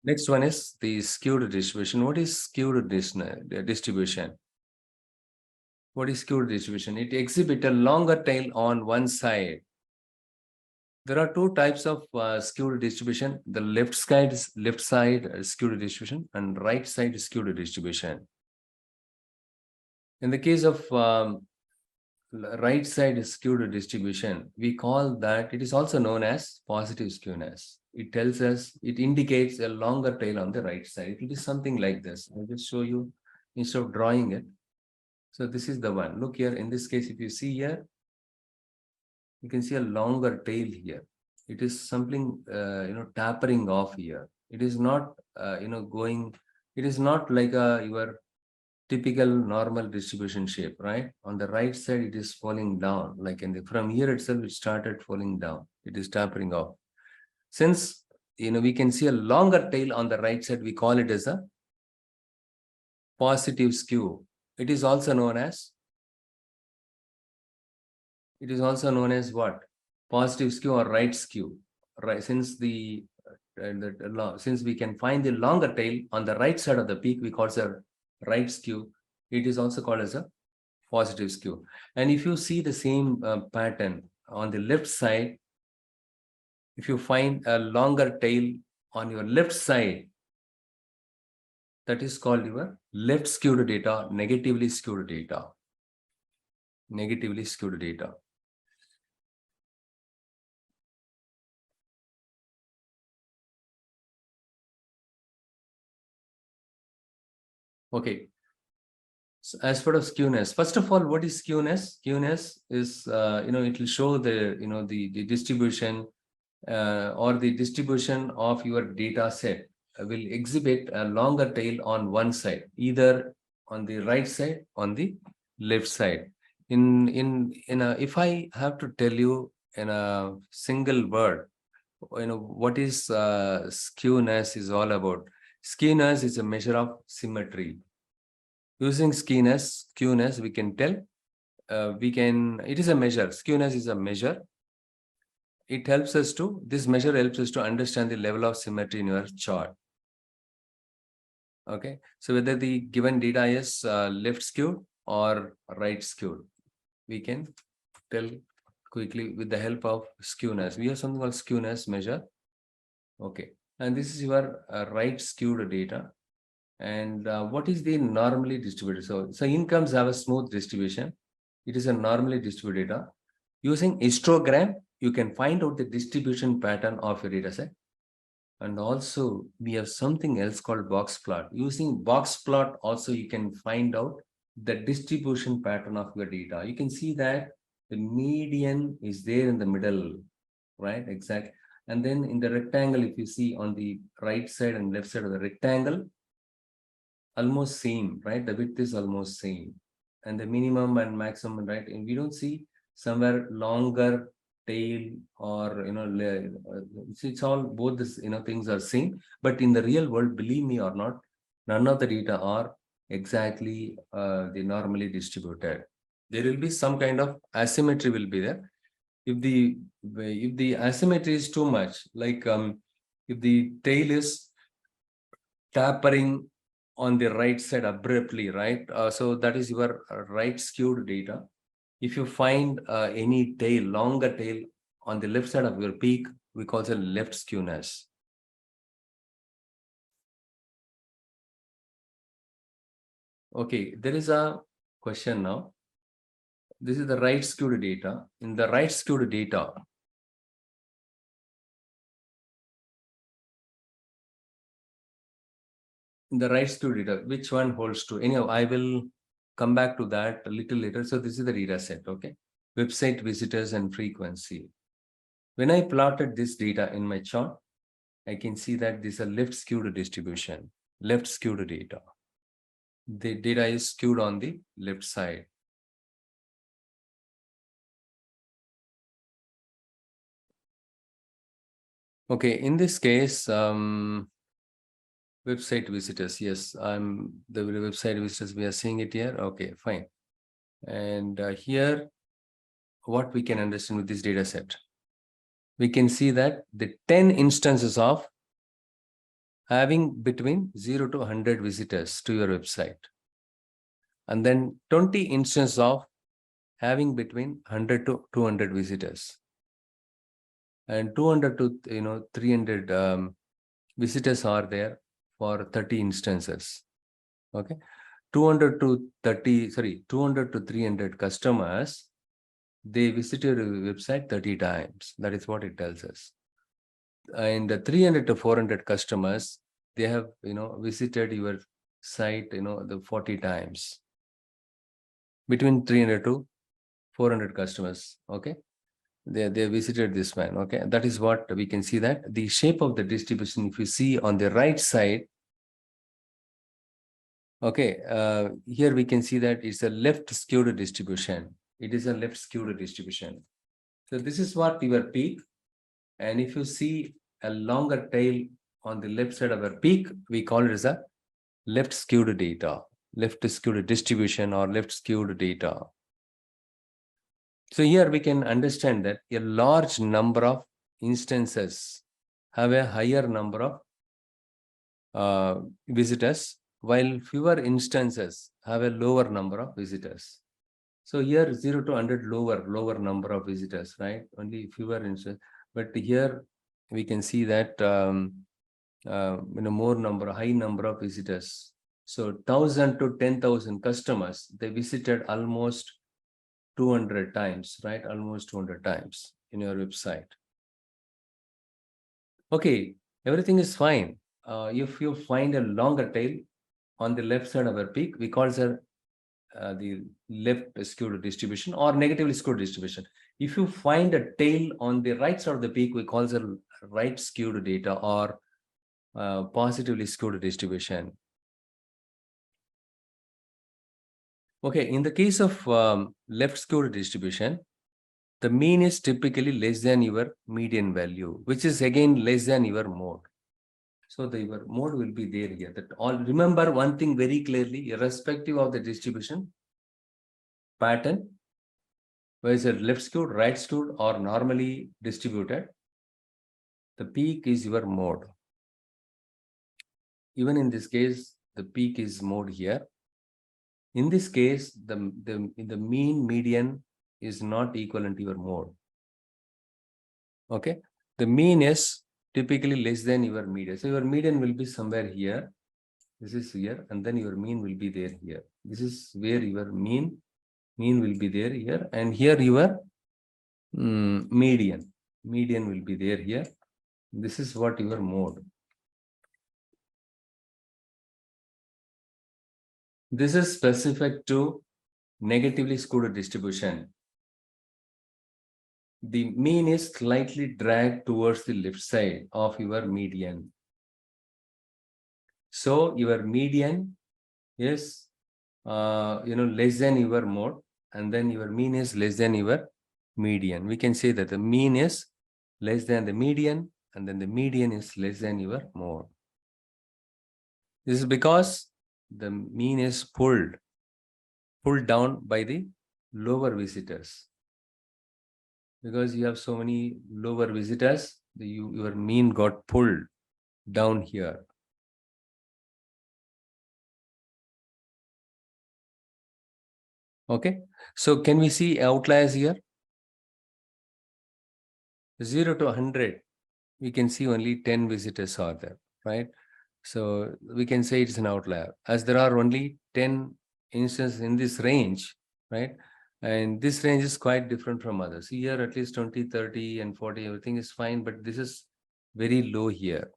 Next one is the skewed distribution. What is skewed distribution? What is skewed distribution? It exhibits a longer tail on one side. There are two types of skewed distribution. The left side is skewed distribution, and right side is skewed distribution. In the case of right side skewed distribution, we call that, it is also known as positive skewness. It tells us, it indicates a longer tail on the right side. It will be something like this. I'll just show you instead of drawing it. So this is the one. Look here, in this case, if you see here, you can see a longer tail here. It is something, tapering off here. It is not, going, it is not like your typical normal distribution shape, right? On the right side, it is falling down. Like from here itself, it started falling down. It is tapering off. Since, we can see a longer tail on the right side, we call it as a positive skew. It is also known as what? Positive skew or right skew, right? Since since we can find the longer tail on the right side of the peak, we call it a right skew. It is also called as a positive skew. And if you see the same pattern on the left side, if you find a longer tail on your left side, that is called your left skewed data, negatively skewed data. Negatively skewed data. Okay. So as far as skewness, first of all, what is skewness? Skewness is, it will show the, the distribution or the distribution of your data set will exhibit a longer tail on one side, either on the right side, on the left side. If I have to tell you in a single word, what is skewness is all about. Skewness is a measure of symmetry. Using skewness, we can tell, it is a measure. Skewness is a measure. This measure helps us to understand the level of symmetry in your chart. Okay, so whether the given data is left skewed or right skewed, we can tell quickly with the help of skewness. We have something called skewness measure. Okay, and this is your right skewed data. And what is the normally distributed? So incomes have a smooth distribution. It is a normally distributed data. Using histogram, you can find out the distribution pattern of your data set. And also, we have something else called box plot. Using box plot, also you can find out the distribution pattern of your data. You can see that the median is there in the middle, right? Exactly. And then in the rectangle, if you see on the right side and left side of the rectangle, almost same, right? The width is almost same. And the minimum and maximum, right? And we don't see somewhere longer tail or, it's all both this, things are same. But in the real world, believe me or not, none of the data are exactly the normally distributed. There will be some kind of asymmetry will be there. If the asymmetry is too much, like if the tail is tapering on the right side abruptly, right? So that is your right skewed data. If you find any tail, longer tail on the left side of your peak, we call it left skewness. Okay, there is a question now. This is the right skewed data. In the right skewed data, which one holds true? Anyhow, I will come back to that a little later. So this is the data set, okay? Website visitors and frequency. When I plotted this data in my chart, I can see that this is a left skewed distribution, left skewed data. The data is skewed on the left side. Okay, in this case, website visitors. Yes, the website visitors, we are seeing it here. Okay, fine. And here, what we can understand with this data set, we can see that the 10 instances of having between 0 to 100 visitors to your website. And then 20 instances of having between 100 to 200 visitors. And 200 to 300 visitors are there for 30 instances. Okay. 200 to 300 customers, they visited your website 30 times. That is what it tells us. And the 300 to 400 customers, they have visited your site the 40 times. Between 300 to 400 customers. Okay, they visited this one. Okay, that is what we can see, that the shape of the distribution, if you see on the right side. Okay, here we can see that it's a left skewed distribution. It is a left skewed distribution. So this is what your peak. And if you see a longer tail on the left side of our peak, we call it as a left skewed data, left skewed distribution, or left skewed data. So here we can understand that a large number of instances have a higher number of visitors, while fewer instances have a lower number of visitors. So here 0 to 100 lower number of visitors, right? Only fewer instances. But here we can see that high number of visitors. So 1,000 to 10,000 customers, they visited almost 200 times, right? Almost 200 times in your website. Okay, everything is fine. If you find a longer tail on the left side of our peak, we call it the left skewed distribution or negatively skewed distribution. If you find a tail on the right side of the peak, we call it right skewed data or positively skewed distribution. Okay, in the case of left skewed distribution, the mean is typically less than your median value, which is again less than your mode. So your mode will be there here. That all, remember one thing very clearly, irrespective of the distribution pattern, whether it's left skewed, right skewed, or normally distributed, the peak is your mode. Even in this case, the peak is mode here. In this case, the mean median is not equivalent to your mode. Okay, the mean is typically less than your median. So your median will be somewhere here. This is here, and then your mean will be there here. This is where your mean will be there here, and here your median will be there here. This is what your mode. This is specific to negatively skewed distribution. The mean is slightly dragged towards the left side of your median. So your median is less than your mode, and then your mean is less than your median. We can say that the mean is less than the median, and then the median is less than your mode. This is because the mean is pulled down by the lower visitors. Because you have so many lower visitors, your mean got pulled down here. Okay, so can we see outliers here? 0 to 100, we can see only 10 visitors are there, right? So we can say it's an outlier, as there are only 10 instances in this range, right? And this range is quite different from others. Here at least 20, 30, and 40, everything is fine, but this is very low here.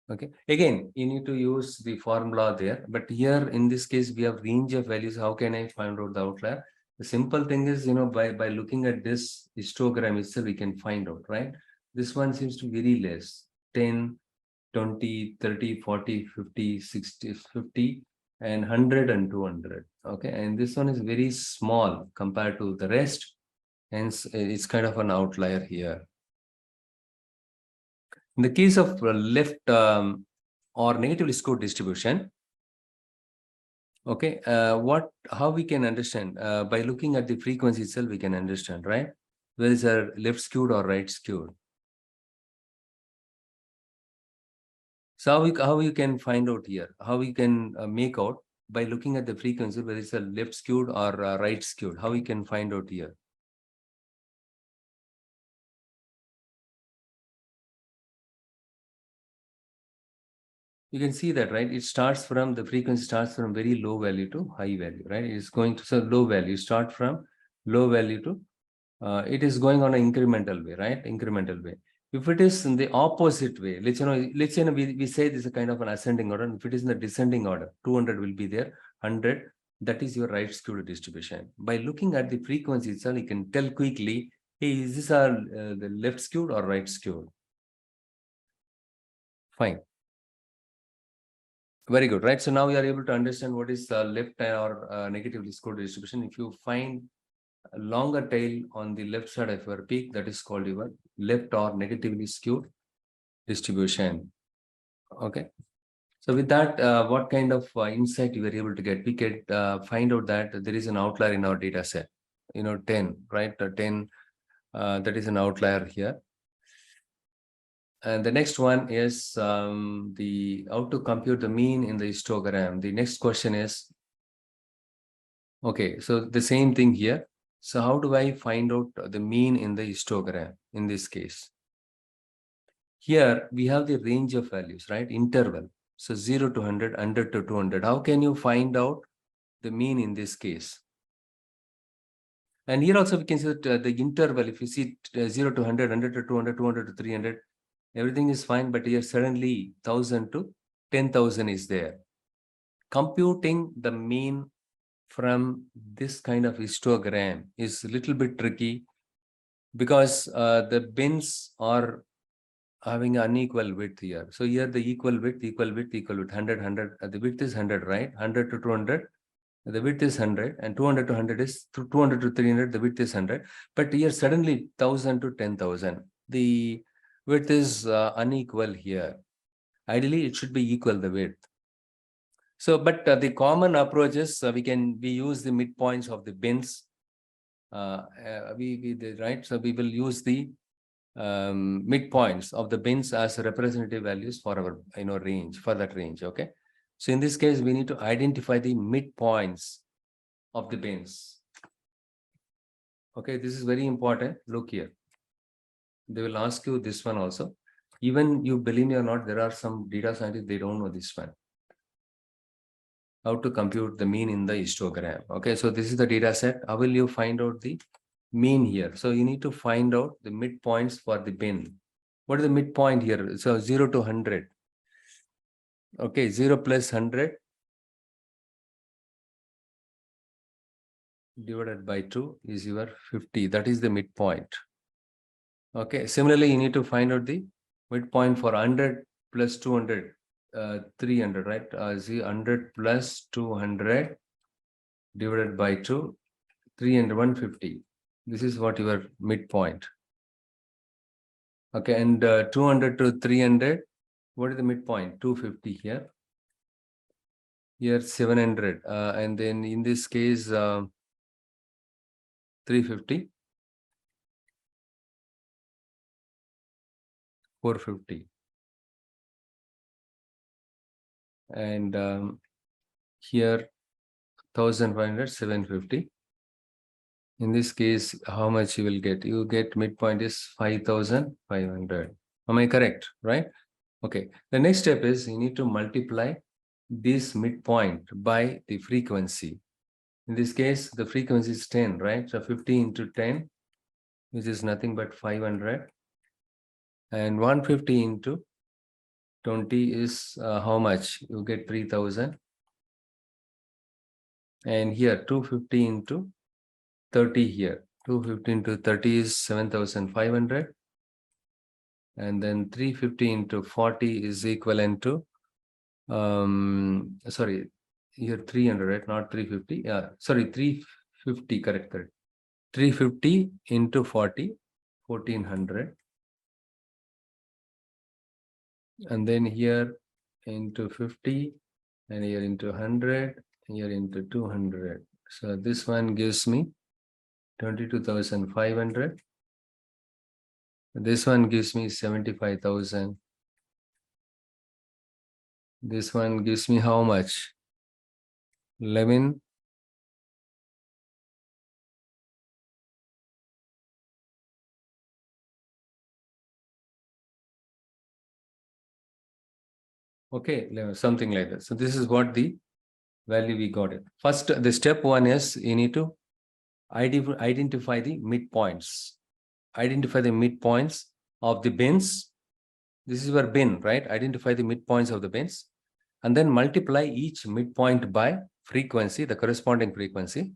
Okay, again, you need to use the formula there, but here in this case, we have range of values. How can I find out the outlier? The simple thing is, by looking at this histogram itself, we can find out, right? This one seems to be very less, 10, 20, 30, 40, 50, 60, 50, and 100 and 200. Okay, and this one is very small compared to the rest. Hence, it's kind of an outlier here. In the case of left or negatively skewed distribution, okay, how we can understand? By looking at the frequency itself, we can understand, right? Whether it's a left skewed or right skewed. So how you can find out here, how we can make out by looking at the frequency, whether it's a left skewed or right skewed, how we can find out here. You can see that, right? It starts from, the frequency starts from very low value to high value, right? It's going to, so low value, start from low value to, it is going on an incremental way, right? Incremental way. If it is in the opposite way, let's say we say this is a kind of an ascending order. If it is in the descending order, 200 will be there, 100, that is your right skewed distribution. By looking at the frequency itself, you can tell quickly, hey, is this the left skewed or right skewed? Fine. Very good, right? So now we are able to understand what is left or negatively skewed distribution. If you find a longer tail on the left side of your peak, that is called your left or negatively skewed distribution. Okay. So with that, what kind of insight you were able to get? We could find out that there is an outlier in our data set, 10, right? 10, that is an outlier here. And the next one is how to compute the mean in the histogram. The next question is, okay, so the same thing here. So how do I find out the mean in the histogram in this case? Here we have the range of values, right? Interval. So 0 to 100, 100 to 200. How can you find out the mean in this case? And here also we can see that the interval, if you see 0 to 100, 100 to 200, 200 to 300, everything is fine, but here suddenly 1000 to 10,000 is there. Computing the mean from this kind of histogram is a little bit tricky because the bins are having unequal width here. So here the equal width, 100, 100, the width is 100, right? 100 to 200, the width is 100, and 200 to 100 is 200 to 300, the width is 100. But here suddenly 1000 to 10,000, the width is unequal here. Ideally, it should be equal, the width. So, but the common approach is we use the midpoints of the bins. Right? So we will use the midpoints of the bins as representative values for our range, for that range. Okay. So in this case, we need to identify the midpoints of the bins. Okay, this is very important. Look here. They will ask you this one also. Even you believe me or not, there are some data scientists, they don't know this one. How to compute the mean in the histogram. Okay, so this is the data set. How will you find out the mean here? So you need to find out the midpoints for the bin. What is the midpoint here? So 0 to 100. Okay, 0 plus 100 divided by 2 is your 50. That is the midpoint. Okay, similarly, you need to find out the midpoint for 100 plus 200, 300, right? 100 plus 200 divided by 2, 300, 150. This is what your midpoint. Okay, and 200 to 300, what is the midpoint? 250 here. Here 700, and then in this case 350, 450, and here 1500, 750. In this case, how much you will get? You get midpoint is 5,500. Am I correct? Right? Okay. The next step is you need to multiply this midpoint by the frequency. In this case, the frequency is 10, right? So 50 into 10, which is nothing but 500. And 150 into 20 is how much? You get 3,000. And here 250 into 30 here. 250 into 30 is 7,500. And then 350 into 40 is equivalent to, sorry, here 300, right? Not 350. Yeah, sorry, 350, correct. 350 into 40, 1400. And then here into 50, and here into 100, here into 200. So this one gives me 22,500. This one gives me 75,000. This one gives me how much? 11. Okay, something like that. So this is what the value we got it. First, the step one is you need to identify the midpoints. Identify the midpoints of the bins. This is your bin, right? Identify the midpoints of the bins and then multiply each midpoint by frequency, the corresponding frequency.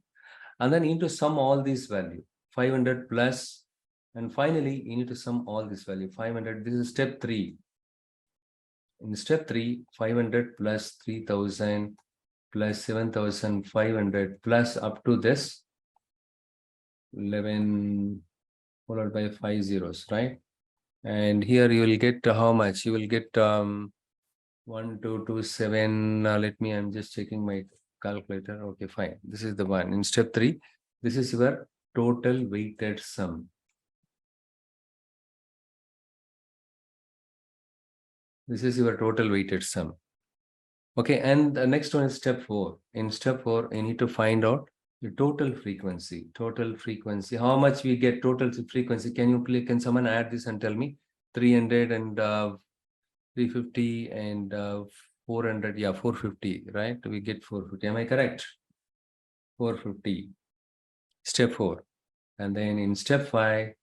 And then you need to sum all these value 500 plus. And finally, you need to sum all this value 500. This is step 3. In step 3, 500 plus 3000 plus 7500 plus up to this 11 followed by 5 zeros, right? And here you will get how much? You will get 1227. I'm just checking my calculator. Okay, fine. This is the one. In step 3, this is your total weighted sum. This is your total weighted sum. Okay, and the next one is step 4. In step 4, you need to find out the total frequency. Total frequency. How much we get total frequency? Can someone add this and tell me? 300 and 350 and 400. Yeah, 450, right? We get 450. Am I correct? 450. Step 4. And then in step 5,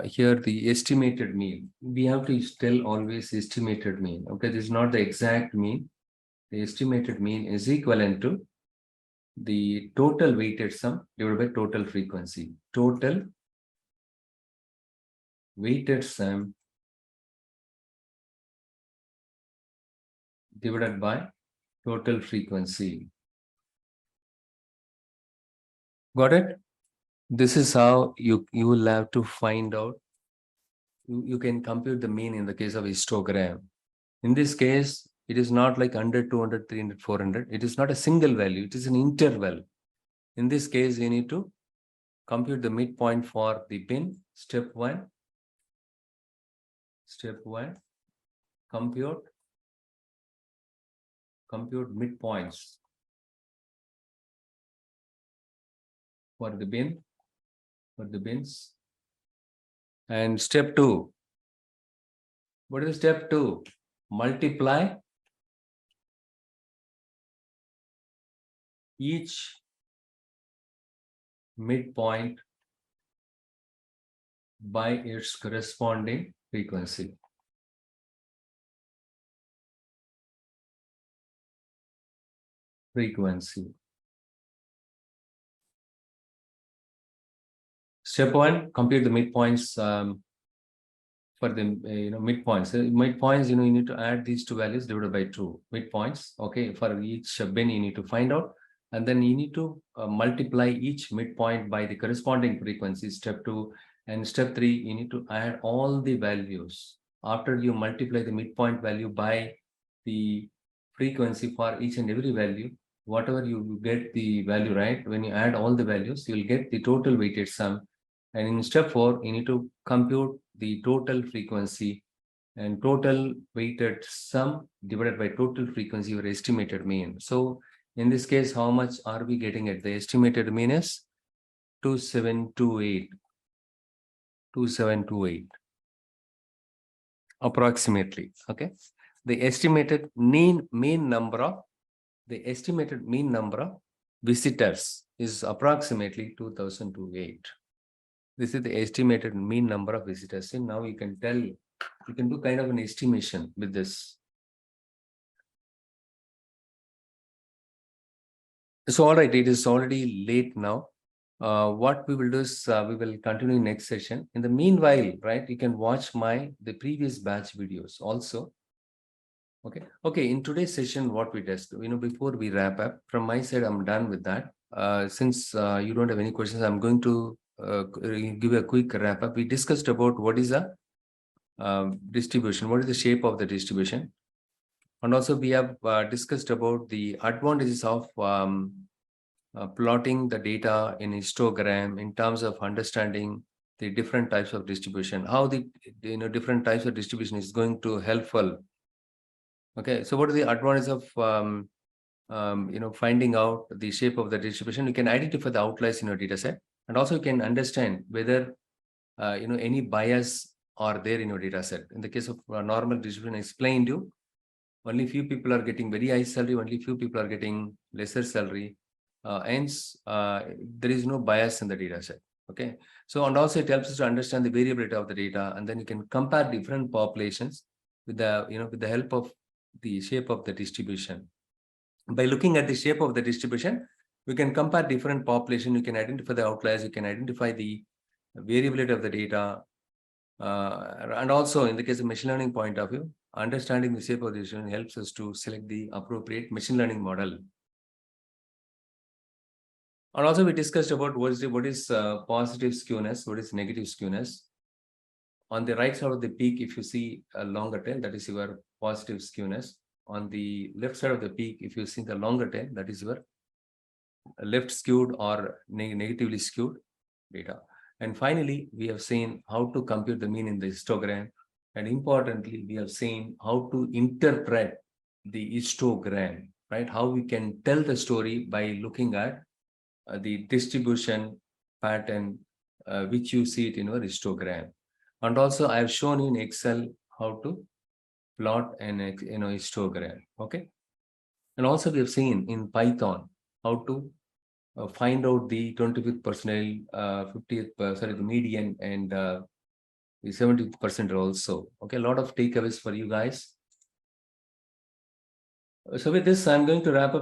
here the estimated mean. We have to tell always estimated mean. Okay, this is not the exact mean. The estimated mean is equivalent to the total weighted sum divided by total frequency. Total weighted sum divided by total frequency. Got it? This is how you will have to find out. You can compute the mean in the case of histogram. In this case, it is not like 100, 200, 300, 400. It is not a single value. It is an interval. In this case, you need to compute the midpoint for the bin. Step 1. Step 1. Compute midpoints for the bins. And step 2. What is step 2? Multiply each midpoint by its corresponding frequency. Step 1, compute the midpoints for the midpoints. Midpoints, you need to add these two values divided by 2 midpoints. Okay, for each bin you need to find out, and then you need to multiply each midpoint by the corresponding frequency. Step 2. And step 3, you need to add all the values. After you multiply the midpoint value by the frequency for each and every value, whatever you get the value, right? When you add all the values, you will get the total weighted sum. And in step 4, you need to compute the total frequency and total weighted sum divided by total frequency, your estimated mean. So in this case, how much are we getting at? The estimated mean is 2728. 2728 approximately. Okay, the estimated mean number of visitors is approximately 2028. This is the estimated mean number of visitors. And now you can do kind of an estimation with this. So all right, it is already late now. What we will do is we will continue next session. In the meanwhile, right, you can watch the previous batch videos also. Okay. In today's session, what we discussed, before we wrap up, from my side, I'm done with that. Since you don't have any questions, I'm going to give a quick wrap up. We discussed about what is a distribution, what is the shape of the distribution, and also we have discussed about the advantages of plotting the data in histogram in terms of understanding the different types of distribution, how the different types of distribution is going to helpful. Okay, so what is the advantage of finding out the shape of the distribution? You can identify the outliers in your data set, and also you can understand whether any bias are there in your data set. In the case of normal distribution, I explained you, only few people are getting very high salary, only few people are getting lesser salary. Hence, there is no bias in the data set. Okay, so and also it helps us to understand the variability of the data, and then you can compare different populations with the with the help of the shape of the distribution. By looking at the shape of the distribution, we can compare different population. You can identify the outliers. You can identify the variability of the data, and also in the case of machine learning point of view, understanding the shape of the distribution helps us to select the appropriate machine learning model. And also we discussed about what is positive skewness, what is negative skewness. On the right side of the peak, if you see a longer tail, that is your positive skewness. On the left side of the peak, if you see the longer tail, that is your left skewed or negatively skewed data. And finally, we have seen how to compute the mean in the histogram. And importantly, we have seen how to interpret the histogram, right? How we can tell the story by looking at the distribution pattern, which you see it in your histogram. And also, I have shown in Excel how to plot an histogram. Okay. And also, we have seen in Python how to find out the 25th percentile, 50th, the median, and the 70th percentile also. Okay, a lot of takeaways for you guys. So with this, I'm going to wrap up